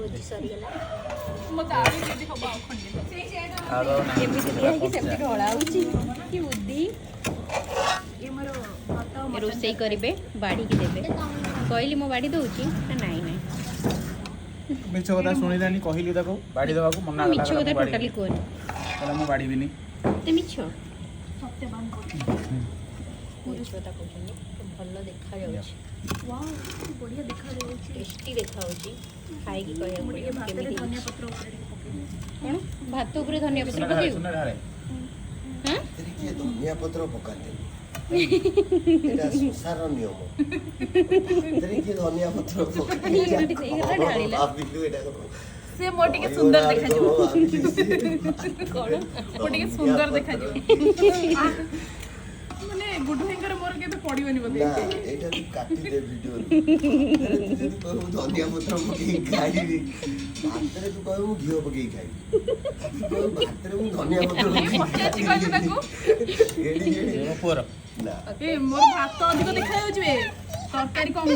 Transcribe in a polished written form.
ଭୋଜି ସରିଗଲା ମତେ ଆଉ କେମିତି ହବ ଆଉ ଖଣ୍ଡେ କେମିତି ଦିଆହେଇକି ସେମିତି ଢଳା ହେଉଛି କି ବୁଦ୍ଧି ରୋଷେଇ କରିବେ ବାଢ଼ିକି ଦେବେ କହିଲି ମୁଁ ବାଢ଼ି ଦେଉଛି ନା ନାଇଁ ନାଇଁ ମିଛ କଥା ଶୁଣିଲାନି କହିଲି ତାକୁ ବାଡ଼ି ଦେବାକୁ ମନା ମୁଁ ମିଛ କଥା ଟୋଟାଲି କୁହନି କହିଲା ମୁଁ ବାଡ଼ିବିନି ଏତେ ମିଛ ସତ୍ୟବାନ ମିଛ କଥା କହୁଛନ୍ତି ଭଲ ଦେଖାଯାଉଛି ବଢିଆ ଦେଖାଯାଉଛି ଟେଷ୍ଟି ଦେଖାଯାଉଛି ଖାଇକି କହିବାକୁ ପଡ଼ିବ ଭାତରେ କେମିତି ଧନିଆ ହେଇଛି। ପତ୍ର ଉପରେ ଟିକେ ପକେଇବି କ'ଣ ଭାତ ଉପରେ ଧନିଆ ପତ୍ର ପକେଇବୁ ଢାଳେ ହାଁ କିଏ ଧନିଆ ପତ୍ର ପକାନ୍ତି ଏଇଟା ସଂସାର ନିୟମ କିଏ ଧନିଆ ପତ୍ର ପକାନ୍ତି ସେଇଟା ଢାଳିଲା ଭାବିଲୁ ଏଇଟା ସେ ମୋ ଟିକେ ସୁନ୍ଦର ଦେଖାଯିବ କ'ଣ ମୋ ଟିକେ ସୁନ୍ଦର ଦେଖାଯିବ ମାନେ ଗୁଡୁ ଭାଇଙ୍କର ମୋର କେବେ ପଡିବନି ବୋଧେ ନା ଏଇଟା ତୁ କାଟିଦେ ଭିଡିଓ ଯଦି କହିବୁ ଧନିଆ ପତ୍ର ପକେଇକି ଖାଇବି ଭାତରେ ତୁ କହିବୁ ମୁଁ ଘିଅ ପକେଇକି ଖାଇବି ତୁ କହିବୁ ଭାତରେ ମୁଁ ଧନିଆ ପତ୍ର ପଚାରିଛି କହିଲୁ ତାକୁ ପକେଇକି ମୋ ପୁଅର ନା ଏ ମୋର ଭାତ ଅଧିକ ଦେଖାଯାଉଛି ବେ ତରକାରୀ କମ